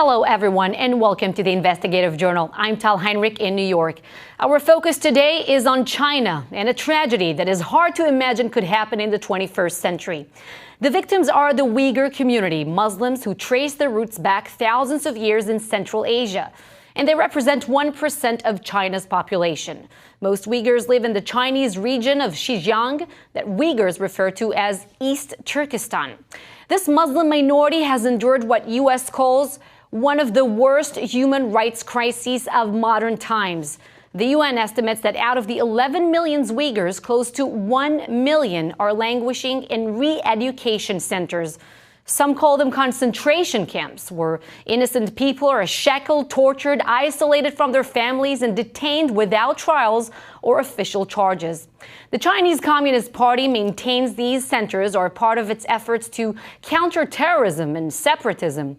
Hello, everyone, and welcome to the Investigative Journal. I'm Tal Heinrich in New York. Our focus today is on China and a tragedy that is hard to imagine could happen in the 21st century. The victims are the Uyghur community, Muslims who trace their roots back thousands of years in Central Asia. And they represent 1% of China's population. Most Uyghurs live in the Chinese region of Xinjiang that Uyghurs refer to as East Turkestan. This Muslim minority has endured what U.S. calls one of the worst human rights crises of modern times. The UN estimates that out of the 11 million Uyghurs, close to 1 million are languishing in re-education centers. Some call them concentration camps, where innocent people are shackled, tortured, isolated from their families, and detained without trials or official charges. The Chinese Communist Party maintains these centers are part of its efforts to counter terrorism and separatism,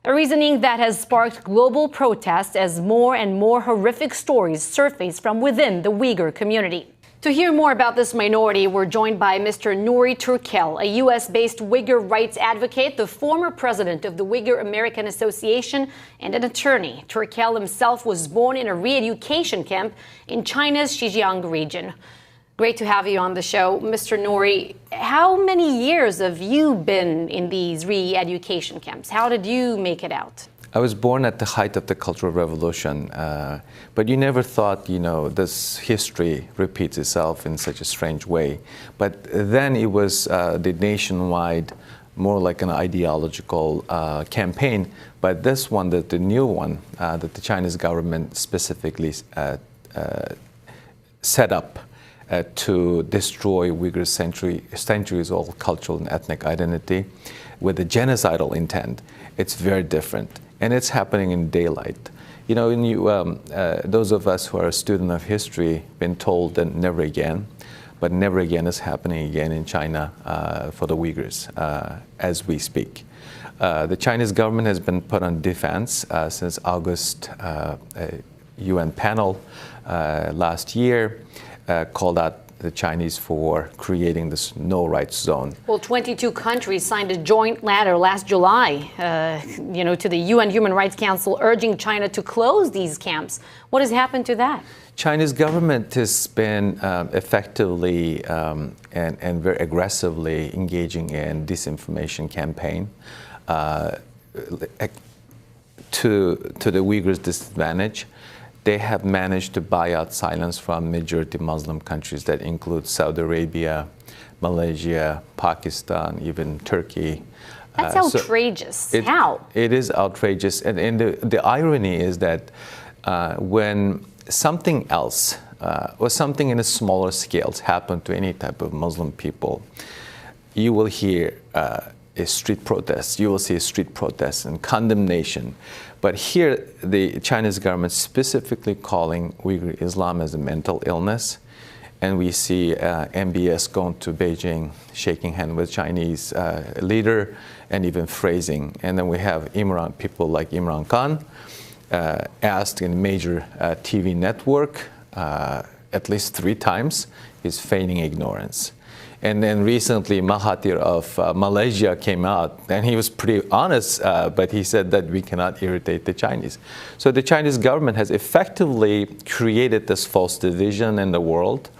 a reasoning that has sparked global protests as more and more horrific stories surface from within the Uyghur community. To hear more about this minority, we're joined by Mr. Nouri Turkel, a U.S.-based Uyghur rights advocate, the former president of the Uyghur American Association, and an attorney. Turkel himself was born in a re-education camp in China's Xinjiang region. Great to have you on the show. Mr. Nouri, how many years have you been in these re-education camps? How did you make it out? I was born at the height of the Cultural Revolution, but you never thought, this history repeats itself in such a strange way. But then it was the nationwide, more like an ideological campaign. But this one, the new one, that the Chinese government specifically set up to destroy Uyghur centuries-old cultural and ethnic identity with a genocidal intent, it's very different. And it's happening in daylight. Those of us who are a student of history been told that never again, but never again is happening again in China for the Uyghurs as we speak. The Chinese government has been put on defense since August. A UN panel last year called out the Chinese for creating this no-rights zone. Well, 22 countries signed a joint letter last July, to the UN Human Rights Council urging China to close these camps. What has happened to that? China's government has been effectively and very aggressively engaging in disinformation campaign to the Uyghurs' disadvantage. They have managed to buy out silence from majority Muslim countries that include Saudi Arabia, Malaysia, Pakistan, even Turkey. That's outrageous. How? It is outrageous. And the irony is that when something else or something in a smaller scales happen to any type of Muslim people, you will hear a street protest. You will see a street protest and condemnation. But here, the Chinese government specifically calling Uyghur Islam as a mental illness. And we see MBS going to Beijing, shaking hands with Chinese leader, and even phrasing. And then we have people like Imran Khan, asked in a major TV network at least 3 times. He's feigning ignorance. And then recently, Mahathir of Malaysia came out, and he was pretty honest, but he said that we cannot irritate the Chinese. So the Chinese government has effectively created this false division in the world,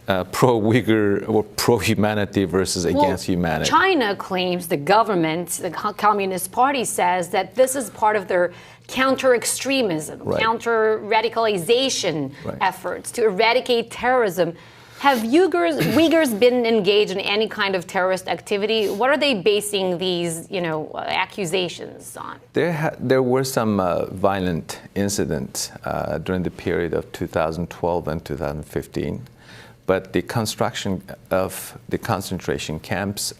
pro-Uyghur or pro-humanity versus against humanity. China claims the government, the Communist Party says that this is part of their counter-extremism, counter-radicalization efforts to eradicate terrorism. Have Uyghurs been engaged in any kind of terrorist activity? What are they basing these, accusations on? There were some violent incidents during the period of 2012 and 2015, but the construction of the concentration camps,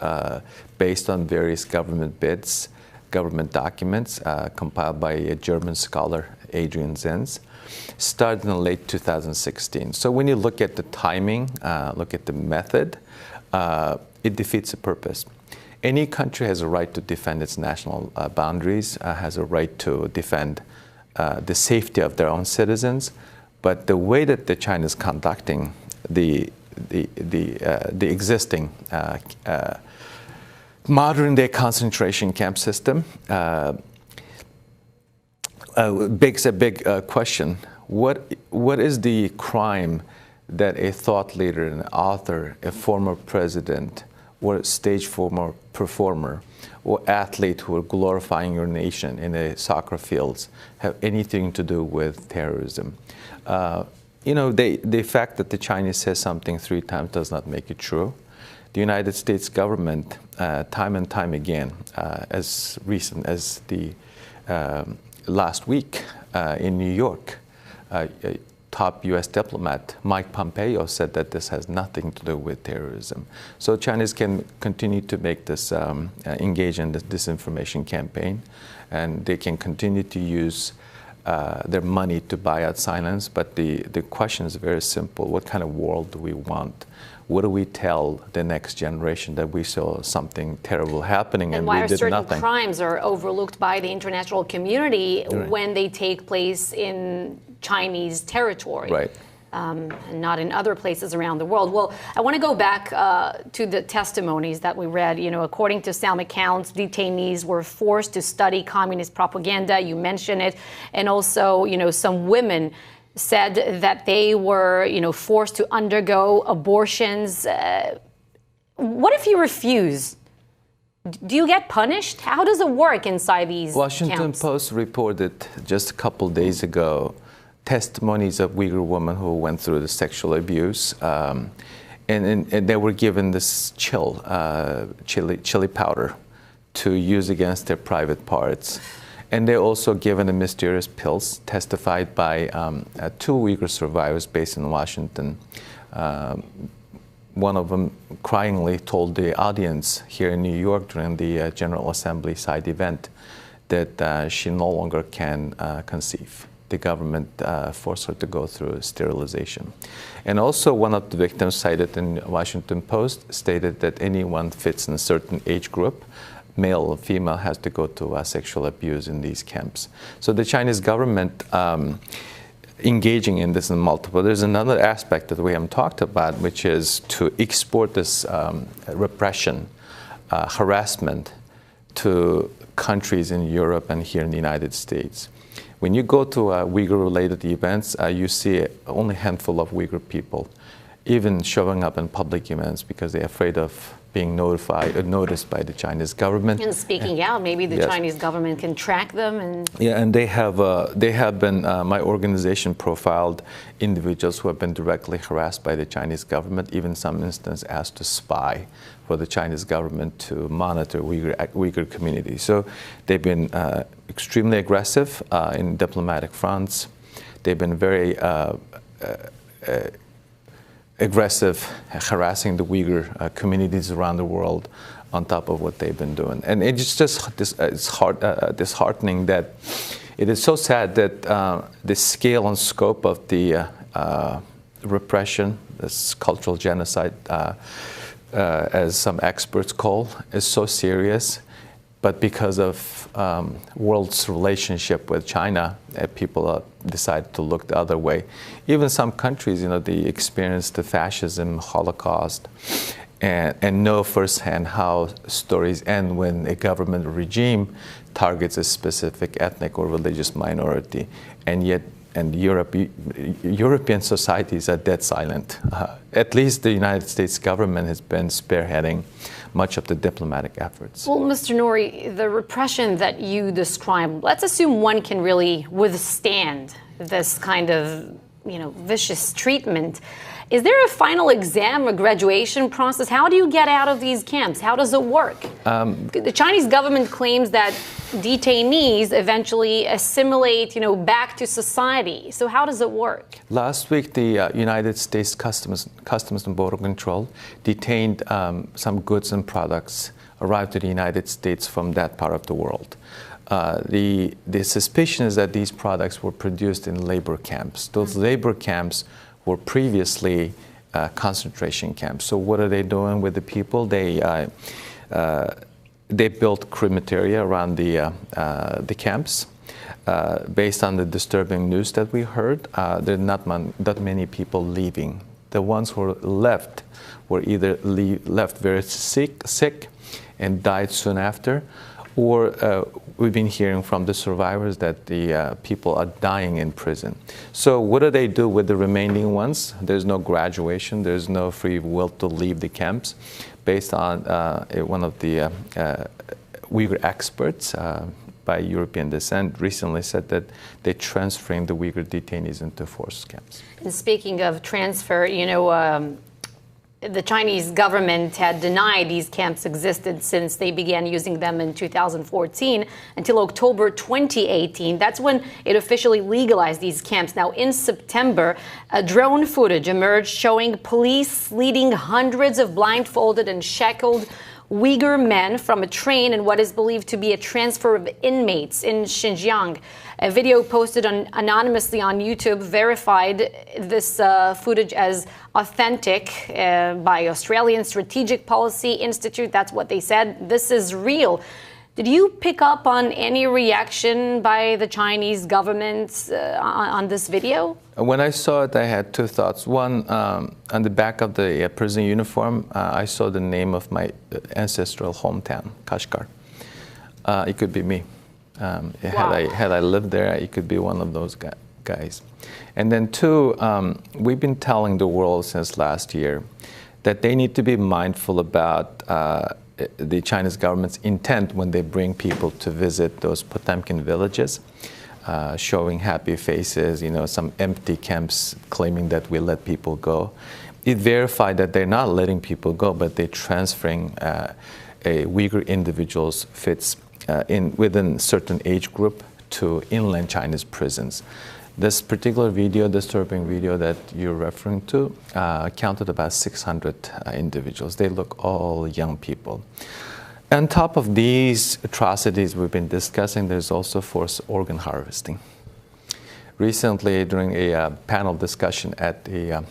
based on various government bids, government documents compiled by a German scholar, Adrian Zenz, started in late 2016. So when you look at the timing, look at the method, it defeats the purpose. Any country has a right to defend its national boundaries, has a right to defend the safety of their own citizens. But the way that the China is conducting the existing modern-day concentration camp system, begs a big question. What is the crime that a thought leader, an author, a former president, or a stage former performer, or athlete who are glorifying your nation in the soccer fields have anything to do with terrorism? The fact that the Chinese says something 3 times does not make it true. The United States government, time and time again, as recent as the last week in New York, top U.S. diplomat Mike Pompeo said that this has nothing to do with terrorism. So Chinese can continue to make this, engage in this disinformation campaign, and they can continue to use their money to buy out silence. But the question is very simple. What kind of world do we want? What do we tell the next generation, that we saw something terrible happening and we did nothing? And why certain crimes are overlooked by the international community when they take place in Chinese territory, right, and not in other places around the world? Well, I want to go back to the testimonies that we read. According to some accounts, detainees were forced to study communist propaganda. You mentioned it. And also, some women said that they were, forced to undergo abortions. What if you refuse? Do you get punished? How does it work inside these Washington camps? Post reported just a couple days ago testimonies of Uyghur women who went through the sexual abuse, and they were given this chili powder to use against their private parts. And they're also given the mysterious pills, testified by 2 Uyghur survivors based in Washington. One of them cryingly told the audience here in New York during the General Assembly side event that she no longer can conceive. The government forced her to go through sterilization. And also one of the victims cited in Washington Post stated that anyone fits in a certain age group, male or female, has to go to sexual abuse in these camps. So the Chinese government engaging in this in multiple. There's another aspect that we haven't talked about, which is to export this repression, harassment to countries in Europe and here in the United States. When you go to Uyghur-related events, you see only a handful of Uyghur people even showing up in public events because they're afraid of being noticed by the Chinese government. And speaking out, maybe the Chinese government can track them. And and they have been, my organization profiled individuals who have been directly harassed by the Chinese government, even some instances asked to spy for the Chinese government to monitor Uyghur community. So they've been extremely aggressive in diplomatic fronts. They've been very aggressive, harassing the Uyghur communities around the world on top of what they've been doing. And it's just disheartening that it is so sad that the scale and scope of the repression, this cultural genocide, as some experts call, is so serious. But because of world's relationship with China, people decide to look the other way. Even some countries, they experienced the fascism, Holocaust, and know firsthand how stories end when a government regime targets a specific ethnic or religious minority. And yet, European societies are dead silent. At least the United States government has been spearheading much of the diplomatic efforts. Well, Mr. Nouri, the repression that you describe, let's assume one can really withstand this kind of, vicious treatment. Is there a final exam or graduation process? How do you get out of these camps? How does it work? The Chinese government claims that detainees eventually assimilate, back to society. So how does it work? Last week, the United States Customs and Border Control detained some goods and products arrived to the United States from that part of the world. The suspicion is that these products were produced in labor camps. Those labor camps were previously concentration camps. So what are they doing with the people? They built crematoria around the camps. Based on the disturbing news that we heard, there are not many people leaving. The ones who left were either left very sick and died soon after, or we've been hearing from the survivors that the people are dying in prison. So what do they do with the remaining ones? There's no graduation, there's no free will to leave the camps. Based on one of the Uyghur experts by European descent recently said that they're transferring the Uyghur detainees into forced camps. And speaking of transfer, you know, the Chinese government had denied these camps existed since they began using them in 2014 until October 2018. That's when it officially legalized these camps. Now, in September, a drone footage emerged showing police leading hundreds of blindfolded and shackled Uyghur men from a train in what is believed to be a transfer of inmates in Xinjiang. A video posted anonymously on YouTube verified this footage as authentic by Australian Strategic Policy Institute. That's what they said. This is real. Did you pick up on any reaction by the Chinese government on this video? When I saw it, I had two thoughts. One, on the back of the prison uniform, I saw the name of my ancestral hometown, Kashgar. It could be me. Wow. Had I lived there, it could be one of those guys. And then two, we've been telling the world since last year that they need to be mindful about the Chinese government's intent when they bring people to visit those Potemkin villages, showing happy faces, you know, some empty camps claiming that we let people go. It verified that they're not letting people go, but they're transferring a Uyghur individuals within a certain age group to inland Chinese prisons. This particular video, disturbing video that you're referring to, counted about 600 individuals. They look all young people. On top of these atrocities we've been discussing, there's also forced organ harvesting. Recently, during a panel discussion at the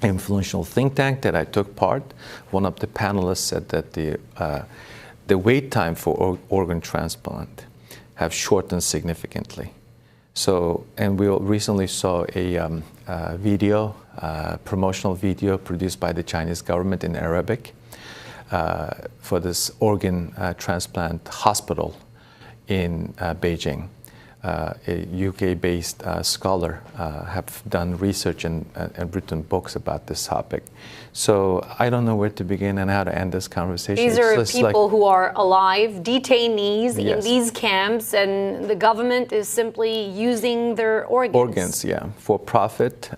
influential think tank that I took part, one of the panelists said that the wait time for organ transplant have shortened significantly. So, and we recently saw a promotional video produced by the Chinese government in Arabic for this organ transplant hospital in Beijing. A UK-based scholar have done research and written books about this topic. So I don't know where to begin and how to end this conversation. These are people who are alive, detainees in these camps, and the government is simply using their organs. Organs, yeah, for profit,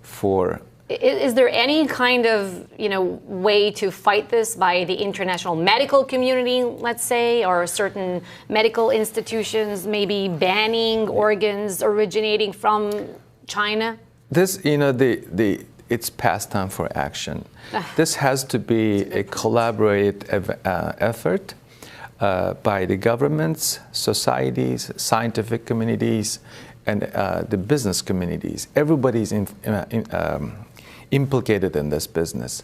for... Is there any kind of, way to fight this by the international medical community, let's say, or certain medical institutions maybe banning organs originating from China? This, it's past time for action. This has to be a collaborated effort by the governments, societies, scientific communities, and the business communities. Everybody's implicated in this business.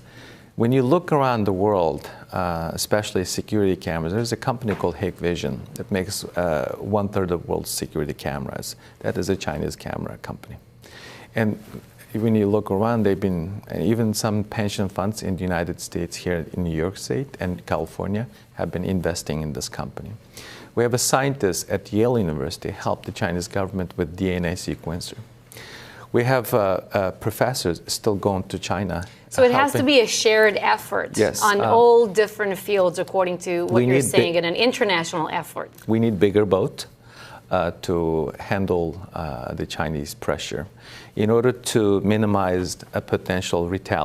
When you look around the world, especially security cameras, there's a company called Hikvision that makes 1/3 of the world's security cameras. That is a Chinese camera company. And when you look around, they've been, even some pension funds in the United States here in New York State and California have been investing in this company. We have a scientist at Yale University helped the Chinese government with DNA sequencer. We have professors still going to China. So it has to be a shared effort on all different fields, according to what you're saying, in an international effort. We need bigger boat to handle the Chinese pressure in order to minimize a potential retaliation.